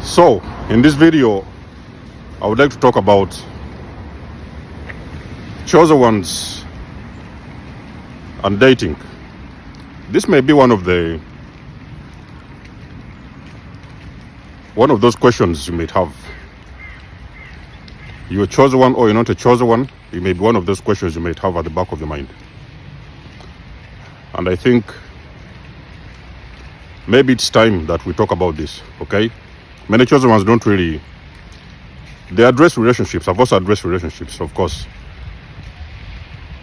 So, in this video, I would like to talk about chosen ones and dating. This may be one of those questions you might have. You're a chosen one or you're not a chosen one. It may be one of those questions you might have at the back of your mind. And I think maybe it's time that we talk about this, okay? Many chosen ones don't really, they address relationships. I've also addressed relationships, of course.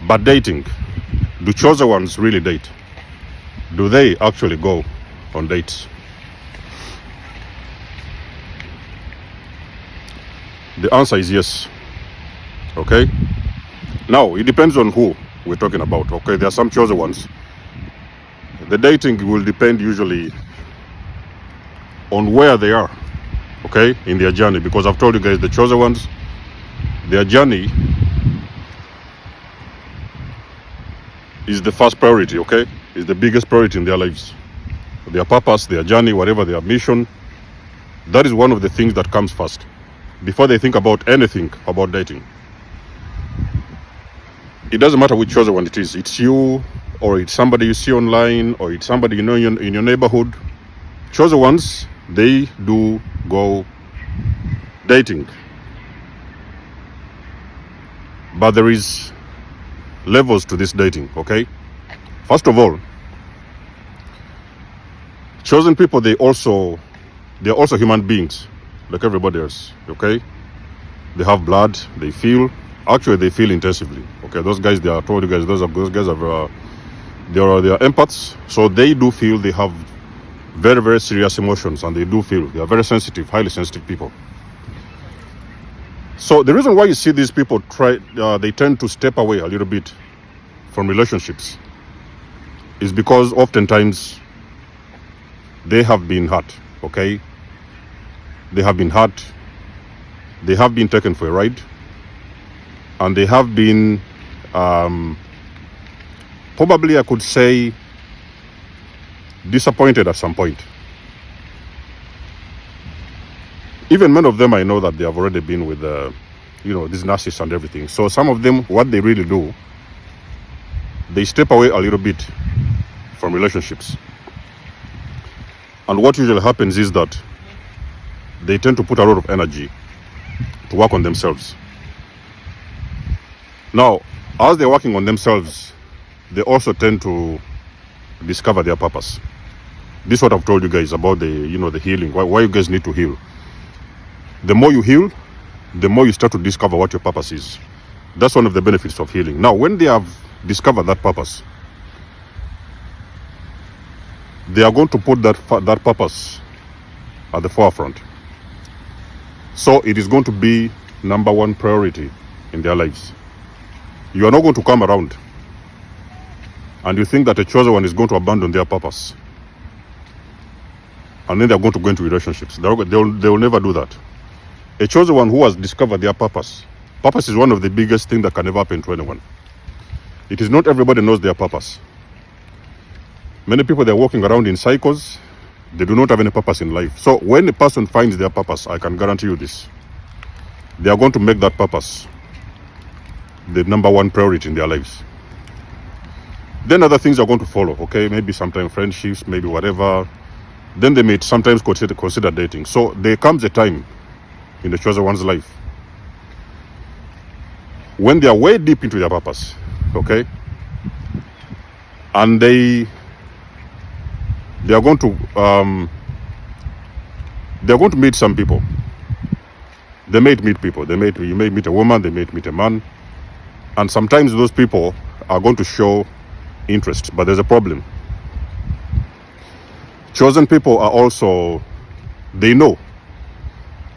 But dating, do chosen ones really date? Do they actually go on dates? The answer is yes, okay? Now, it depends on who we're talking about, okay? There are some chosen ones. The dating will depend usually on where they are, okay, in their journey. Because I've told you guys, the chosen ones, their journey is the first priority, okay? Is the biggest priority in their lives. Their purpose, their journey, whatever their mission, that is one of the things that comes first before they think about anything about dating. It doesn't matter which chosen one it is. It's you, or it's somebody you see online, or it's somebody you know in your neighborhood. Chosen ones, they do go dating. But there is levels to this dating, okay? First of all, chosen people, they're also human beings, like everybody else, okay? They have blood, they feel. Actually, they feel intensively, okay? Those guys, they are told you guys, those guys are they are empaths, so they do feel. They have very, very serious emotions, and they do feel. They are very sensitive, highly sensitive people. So the reason why you see these people they tend to step away a little bit from relationships is because oftentimes they have been hurt, okay? They have been hurt, they have been taken for a ride, and they have been, probably I could say, disappointed at some point. Even many of them, I know that they have already been with, these narcissists and everything. So some of them, what they really do, they step away a little bit from relationships. And what usually happens is that they tend to put a lot of energy to work on themselves. Now, as they're working on themselves, they also tend to discover their purpose. This is what I've told you guys about the healing, why you guys need to heal. The more you heal, the more you start to discover what your purpose is. That's one of the benefits of healing. Now, when they have discovered that purpose, they are going to put that purpose at the forefront. So it is going to be number one priority in their lives. You are not going to come around and you think that a chosen one is going to abandon their purpose, and then they're going to go into relationships. They will never do that. A chosen one who has discovered their purpose. Purpose is one of the biggest things that can ever happen to anyone. It is not everybody knows their purpose. Many people, they're walking around in cycles. They do not have any purpose in life. So when a person finds their purpose, I can guarantee you this, they are going to make that purpose the number one priority in their lives. Then other things are going to follow, okay? Maybe sometimes friendships, maybe whatever. Then they may sometimes consider dating. So there comes a time in the chosen one's life when they are way deep into their purpose, okay? And they are going to meet some people. They may meet people. You may meet a woman, they may meet a man. And sometimes those people are going to show interest, but there's a problem. Chosen people are also, they know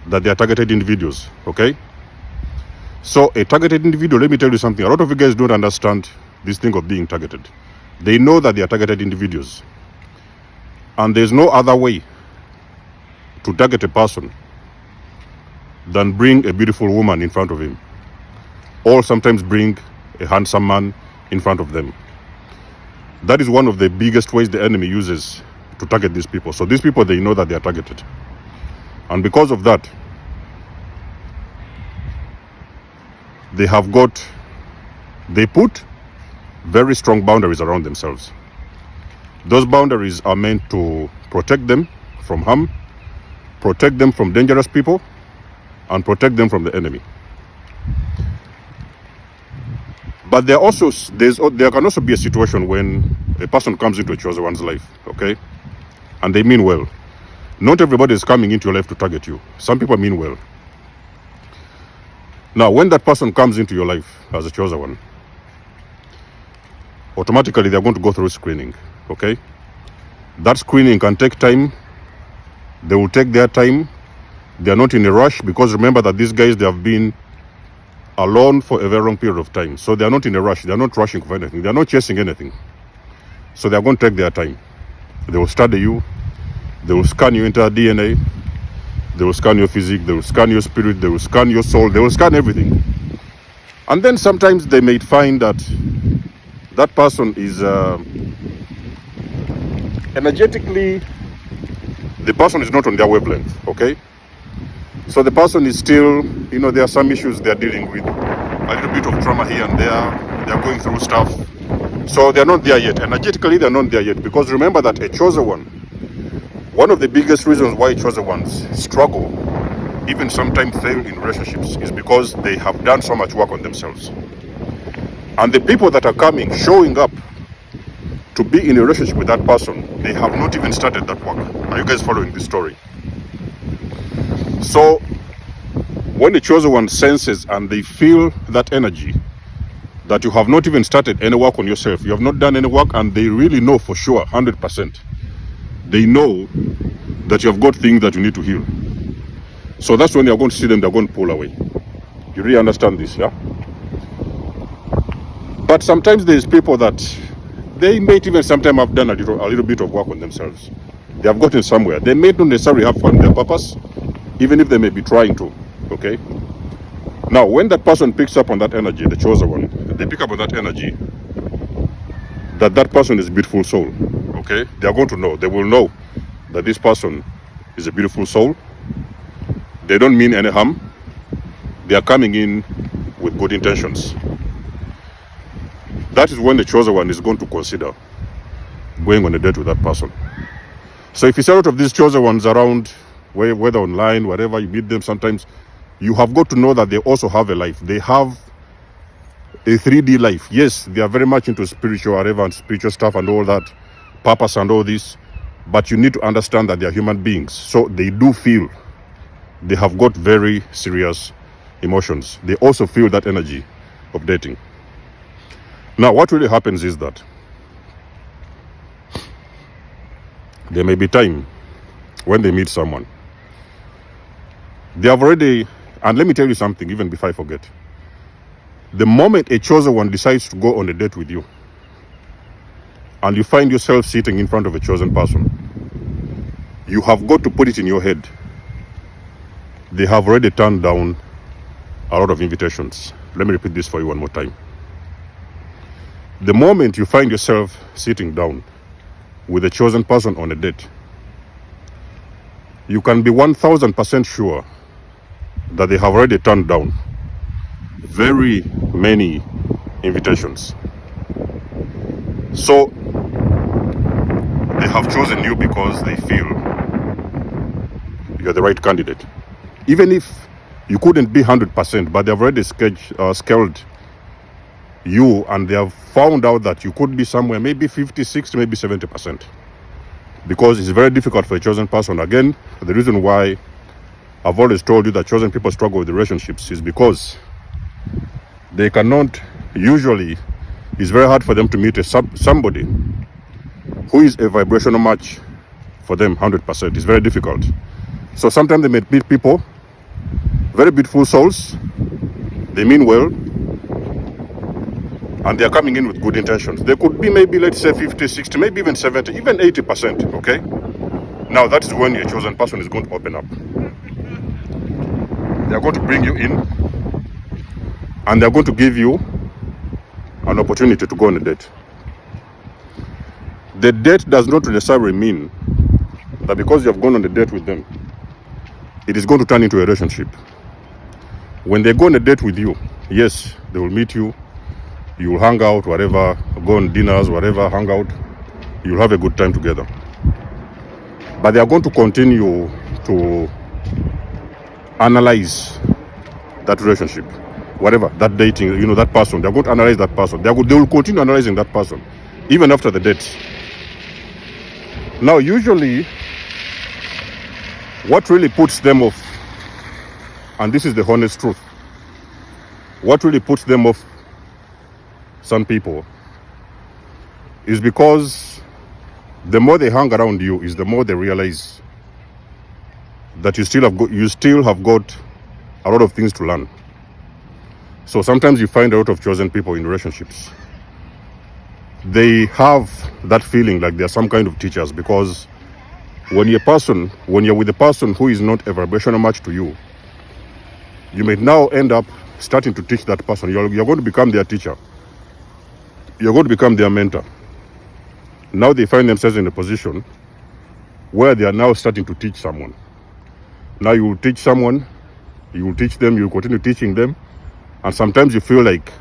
that they are targeted individuals, okay? So a targeted individual, let me tell you something. A lot of you guys don't understand this thing of being targeted. They know that they are targeted individuals. And there's no other way to target a person than bring a beautiful woman in front of him, or sometimes bring a handsome man in front of them. That is one of the biggest ways the enemy uses to target these people. So these people, they know that they are targeted. And because of that, they put very strong boundaries around themselves. Those boundaries are meant to protect them from harm, protect them from dangerous people, and protect them from the enemy. But there can also be a situation when a person comes into a chosen one's life, okay? And they mean well. Not everybody is coming into your life to target you. Some people mean well. Now, when that person comes into your life as a chosen one, automatically they're going to go through screening, okay? That screening can take time. They will take their time. They're not in a rush, because remember that these guys, they have been alone for a very long period of time. So they're not in a rush. They're not rushing for anything. They're not chasing anything. So they're going to take their time. They will study you. They will scan your entire DNA. They will scan your physique. They will scan your spirit. They will scan your soul. They will scan everything. And then sometimes they may find that that person is energetically, the person is not on their wavelength, okay? So the person is still, there are some issues they're dealing with, a little bit of trauma here and there. They're going through stuff. So they're not there yet. Energetically, they're not there yet. Because remember that a chosen one of the biggest reasons why chosen ones struggle, even sometimes fail in relationships, is because they have done so much work on themselves. And the people that are coming, showing up to be in a relationship with that person, they have not even started that work. Are you guys following this story? So when the chosen one senses and they feel that energy, that you have not even started any work on yourself, you have not done any work, and they really know for sure, 100%, they know that you have got things that you need to heal. So that's when you're going to see them, they're going to pull away. You really understand this, yeah? But sometimes there's people that they may even sometimes have done a little bit of work on themselves. They have gotten somewhere. They may not necessarily have found their purpose, even if they may be trying to, okay? Now, when that person picks up on that energy, the chosen one, they pick up on that energy, that person is a beautiful soul, okay? They are going to know, they will know that this person is a beautiful soul. They don't mean any harm. They are coming in with good intentions. That is when the chosen one is going to consider going on a date with that person. So if you see a lot of these chosen ones around, whether online, wherever you meet them, sometimes you have got to know that they also have a life. They have a 3D life. Yes, they are very much into spiritual whatever and spiritual stuff and all that, purpose and all this. But you need to understand that they are human beings. So they do feel. They have got very serious emotions. They also feel that energy of dating. Now, what really happens is that there may be time when they meet someone. They have already, and let me tell you something, even before I forget. The moment a chosen one decides to go on a date with you, and you find yourself sitting in front of a chosen person, you have got to put it in your head. They have already turned down a lot of invitations. Let me repeat this for you one more time. The moment you find yourself sitting down with a chosen person on a date, you can be 1000% sure that they have already turned down very many invitations. So they have chosen you because they feel you're the right candidate. Even if you couldn't be 100%, but they've already scaled you, and they have found out that you could be somewhere maybe 50, 60, maybe 70%. Because it's very difficult for a chosen person. Again, the reason why I've always told you that chosen people struggle with relationships is because they cannot, usually, it's very hard for them to meet somebody who is a vibrational match for them 100%. It's very difficult. So sometimes they may meet people, very beautiful souls, they mean well, and they are coming in with good intentions. They could be maybe, let's say, 50, 60, maybe even 70, even 80%, okay? Now, that is when your chosen person is going to open up. They are going to bring you in, and they are going to give you an opportunity to go on a date. The date does not necessarily mean that because you have gone on a date with them, it is going to turn into a relationship. When they go on a date with you, yes, they will meet you, you will hang out, whatever, go on dinners, whatever, hang out, you'll have a good time together. But they are going to continue to analyze that relationship, whatever, that dating, that person. They're going to analyze that person. They will continue analyzing that person, even after the date. Now, usually, what really puts them off, and this is the honest truth, what really puts them off, some people, is because the more they hang around you, is the more they realize that you still have got a lot of things to learn. So sometimes you find a lot of chosen people in relationships. They have that feeling like they're some kind of teachers, because when you're with a person who is not a vibrational match to you, you may now end up starting to teach that person. You're going to become their teacher. You're going to become their mentor. Now they find themselves in a position where they are now starting to teach someone. Now you will teach someone, you will teach them, you will continue teaching them, and sometimes you feel like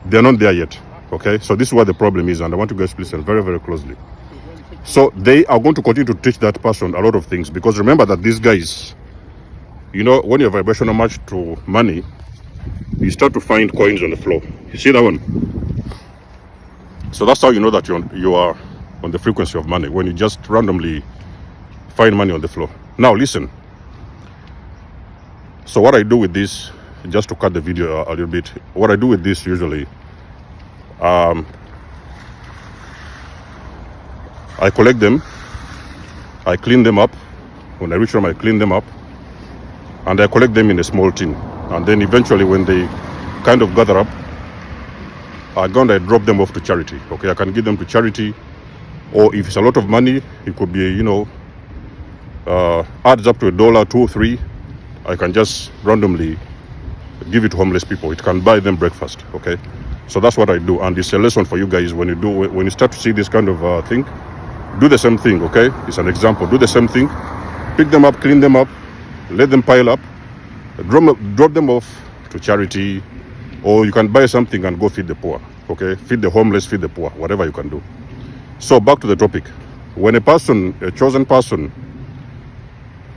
they're not there yet. Okay, so this is what the problem is, and I want you guys to listen very, very closely. So they are going to continue to teach that person a lot of things, because remember that these guys, when you're vibrational match to money, you start to find coins on the floor. You see that one? So that's how you know that you are on the frequency of money, when you just randomly find money on the floor. Now listen. So what I do with this, just to cut the video a little bit, what I do with this usually, I collect them, I clean them up. When I reach them, I clean them up, and I collect them in a small tin. And then eventually, when they kind of gather up, I drop them off to charity. Okay, I can give them to charity, or if it's a lot of money, it could be, adds up to $1, $2, $3. I can just randomly give it to homeless people. It can buy them breakfast. Okay, so that's what I do, and it's a lesson for you guys. When you start to see this kind of thing, do the same thing. Okay, it's an example. Do the same thing. Pick them up, clean them up, let them pile up, drop them off to charity, or you can buy something and go feed the poor. Okay, feed the homeless, feed the poor, whatever you can do. So back to the topic. When a chosen person,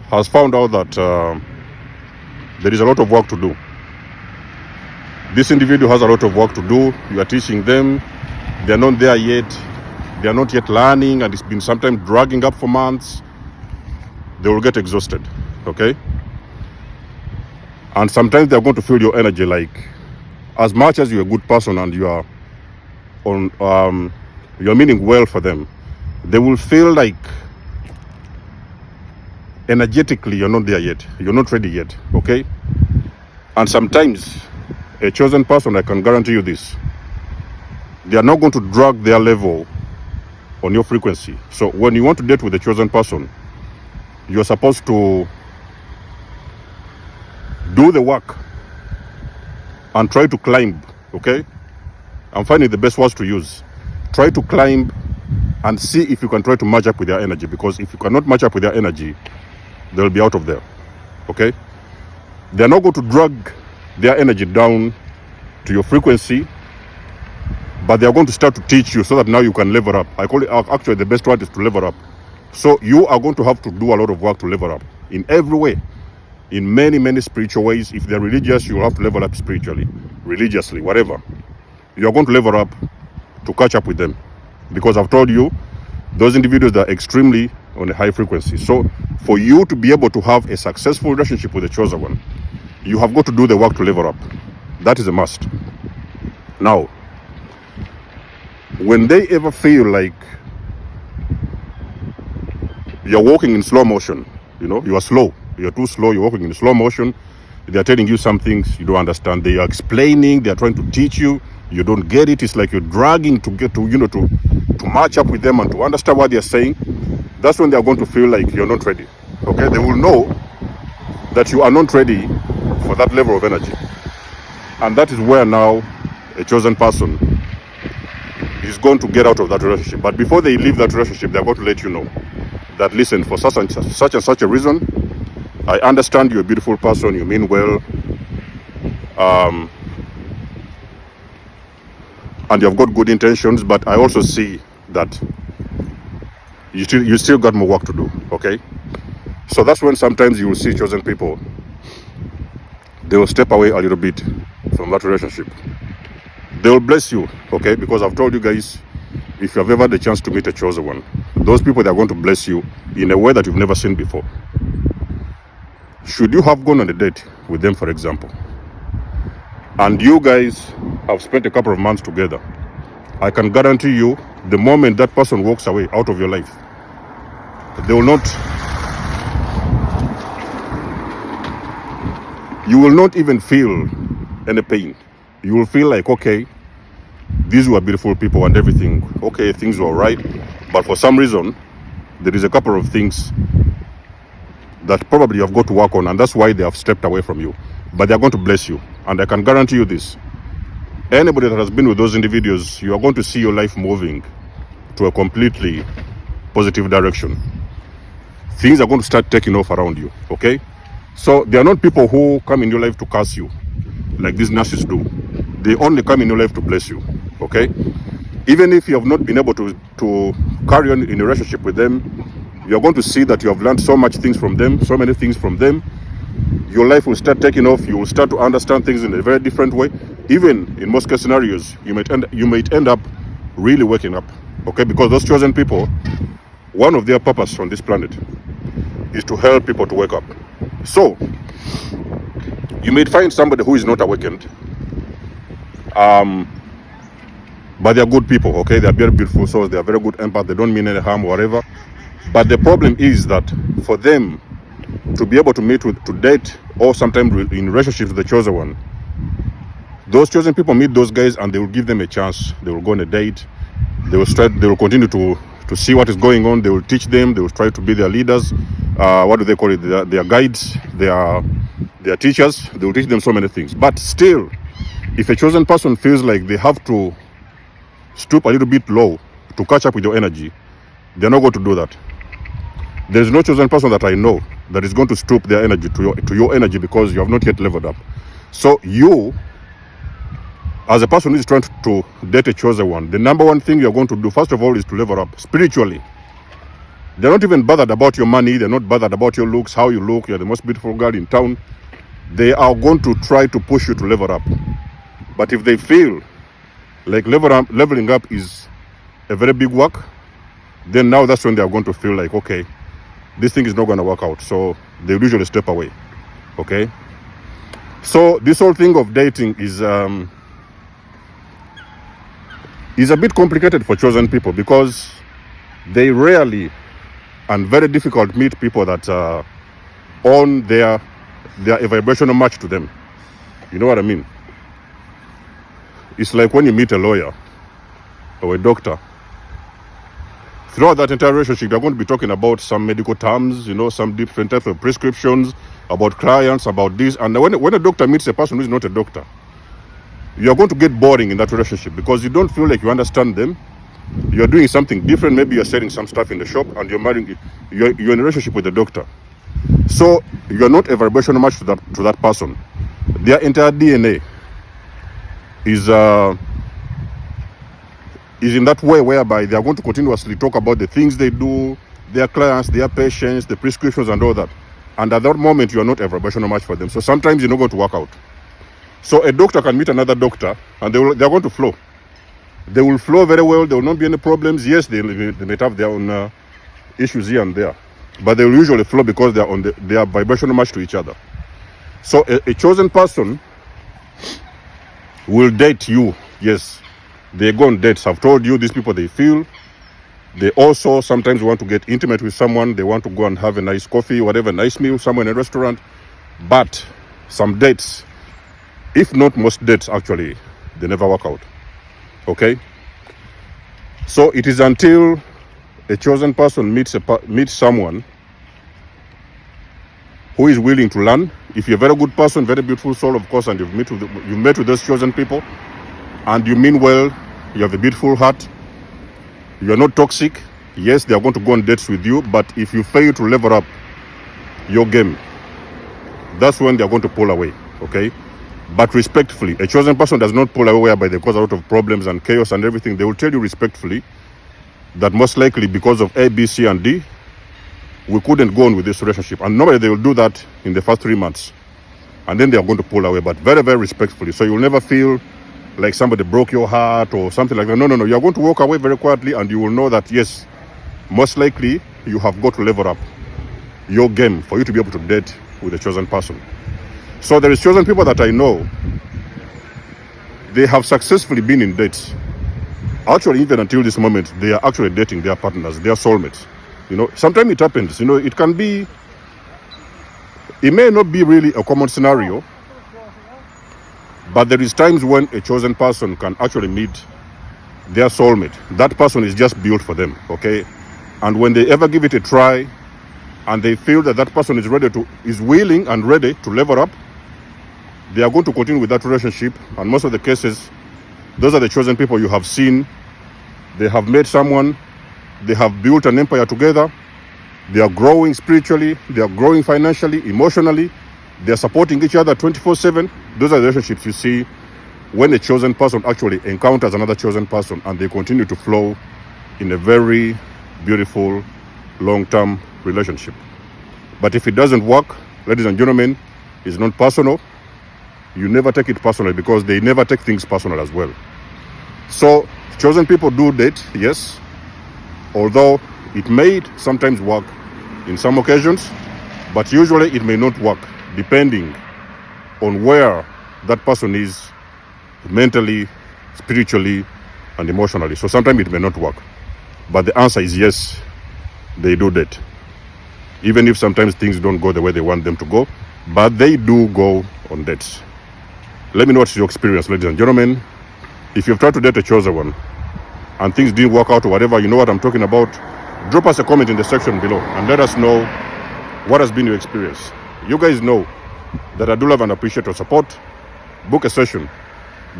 has found out that there is a lot of work to do, this individual has a lot of work to do, you are teaching them, they are not there yet, they are not yet learning, and it's been sometimes dragging up for months, they will get exhausted. Okay, and sometimes they are going to feel your energy, like, as much as you're a good person and you are you're meaning well for them, they will feel like energetically you're not there yet, you're not ready yet. Okay, and sometimes a chosen person, I can guarantee you this, they are not going to drag their level on your frequency. So when you want to date with a chosen person, you're supposed to do the work and try to climb. Okay, I'm finding the best words to use. Try to climb and see if you can try to match up with their energy, because if you cannot match up with their energy, they'll be out of there. Okay, they're not going to drag their energy down to your frequency, but they are going to start to teach you so that now you can level up. I call it, actually the best word is to level up. So you are going to have to do a lot of work to level up in every way, in many, many spiritual ways. If they're religious, you will have to level up spiritually, religiously, whatever. You're going to level up to catch up with them, because I've told you, those individuals that are extremely on a high frequency. So for you to be able to have a successful relationship with the chosen one, you have got to do the work to level up. That is a must. Now, when they ever feel like you're walking in slow motion, you are slow, you're too slow, you're walking in slow motion, they're telling you some things you don't understand, they are explaining, they're trying to teach you, you don't get it, it's like you're dragging to get to, to match up with them and to understand what they're saying. That's when they're going to feel like you're not ready. Okay, they will know that you are not ready for that level of energy. And that is where now a chosen person is going to get out of that relationship. But before they leave that relationship, they're going to let you know that, listen, for such and such a reason, I understand you're a beautiful person, you mean well, and you've got good intentions, but I also see that you still got more work to do, okay? So that's when sometimes you will see chosen people, they will step away a little bit from that relationship. They will bless you, okay? Because I've told you guys, if you have ever had the chance to meet a chosen one, those people, they're going to bless you in a way that you've never seen before. Should you have gone on a date with them, for example, and you guys have spent a couple of months together, I can guarantee you, the moment that person walks away out of your life, they will not, you will not even feel any pain. You will feel like, okay, these were beautiful people and everything. Okay, things were right, but for some reason, there is a couple of things that probably you have got to work on, and that's why they have stepped away from you. But they are going to bless you, and I can guarantee you this. Anybody that has been with those individuals, you are going to see your life moving to a completely positive direction. Things are going to start taking off around you, okay? So they are not people who come in your life to curse you, like these nurses do. They only come in your life to bless you, okay? Even if you have not been able to carry on in a relationship with them, you are going to see that you have learned so many things from them. Your life will start taking off. You will start to understand things in a very different way. Even in most case scenarios, you might end up really waking up, okay? Because those chosen people, one of their purpose on this planet is to help people to wake up. So you may find somebody who is not awakened, but they are good people, okay? They are very beautiful souls. They are very good empaths. They don't mean any harm, whatever. But the problem is that for them to be able to date, or sometimes in relationships with the chosen one, those chosen people meet those guys and they will give them a chance. They will go on a date. They will continue to see what is going on. They will teach them. They will try to be their leaders. What do they call it? Their guides, their teachers. They will teach them so many things. But still, if a chosen person feels like they have to stoop a little bit low to catch up with your energy, they're not going to do that. There is no chosen person that I know that is going to stoop their energy to your energy, because you have not yet leveled up. So you, as a person who is trying to date a chosen one, the number one thing you're going to do, first of all, is to level up spiritually. They're not even bothered about your money. They're not bothered about your looks, how you look. You're the most beautiful girl in town. They are going to try to push you to level up. But if they feel like leveling up is a very big work, then now that's when they are going to feel like, okay, this thing is not going to work out. So they usually step away, okay? So this whole thing of dating is a bit complicated for chosen people, because they rarely and very difficult meet people that are on their a vibrational match to them. You know what I mean? It's like when you meet a lawyer or a doctor. Throughout that entire relationship, they're going to be talking about some medical terms, some different types of prescriptions, about clients, about this. And when a doctor meets a person who is not a doctor, you're going to get boring in that relationship, because you don't feel like you understand them. You're doing something different. Maybe you're selling some stuff in the shop, and you're in a relationship with the doctor. So you're not a vibrational match to that person. Their entire DNA is in that way whereby they are going to continuously talk about the things they do, their clients, their patients, the prescriptions and all that. And at that moment, you are not a vibrational match for them. So sometimes you're not going to work out. So a doctor can meet another doctor, and they are going to flow. They will flow very well. There will not be any problems. Yes, they may have their own issues here and there, but they will usually flow because they are vibrational match to each other. So a chosen person will date you. Yes, they go on dates. I've told you, these people, they feel. They also sometimes want to get intimate with someone. They want to go and have a nice coffee, whatever, nice meal somewhere in a restaurant. But some dates, if not most dates actually, they never work out. Okay? So it is until a chosen person meets someone who is willing to learn. If you're a very good person, very beautiful soul, of course, and you met with those chosen people, and you mean well, you have a beautiful heart, you're not toxic, Yes, they are going to go on dates with you, but if you fail to level up your game, that's when they are going to pull away, okay? But respectfully, a chosen person does not pull away whereby they cause a lot of problems and chaos and everything. They will tell you respectfully that most likely because of A, B, C, and D, we couldn't go on with this relationship. And normally they will do that in the first 3 months. And then they are going to pull away, but very, very respectfully. So you'll never feel like somebody broke your heart or something like that. No, no, no. You're going to walk away very quietly and you will know that, yes, most likely you have got to level up your game for you to be able to date with a chosen person. So there is chosen people that I know, they have successfully been in dates. Actually, even until this moment, they are actually dating their partners, their soulmates. You know, sometimes it happens. You know, it can be, it may not be really a common scenario, but there is times when a chosen person can actually meet their soulmate. That person is just built for them, okay? And when they ever give it a try, and they feel that that person is willing and ready to level up, they are going to continue with that relationship. And most of the cases, those are the chosen people you have seen. They have met someone, they have built an empire together, they are growing spiritually, they are growing financially, emotionally, they are supporting each other 24/7. Those are the relationships you see when a chosen person actually encounters another chosen person and they continue to flow in a very beautiful, long-term relationship. But if it doesn't work, ladies and gentlemen, it's not personal. You never take it personally because they never take things personal as well. So chosen people do date, yes, although it may sometimes work in some occasions, but usually it may not work depending on where that person is mentally, spiritually, and emotionally. So sometimes it may not work, but the answer is yes, they do date. Even if sometimes things don't go the way they want them to go, but they do go on dates. Let me know what's your experience, ladies and gentlemen. If you've tried to date a chosen one and things didn't work out or whatever, you know what I'm talking about, drop us a comment in the section below and let us know what has been your experience. You guys know that I do love and appreciate your support. Book a session,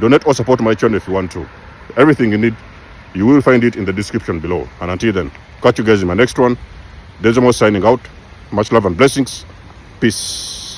donate or support my channel if you want to. Everything you need, you will find it in the description below. And until then, catch you guys in my next one. Desmo signing out. Much love and blessings. Peace.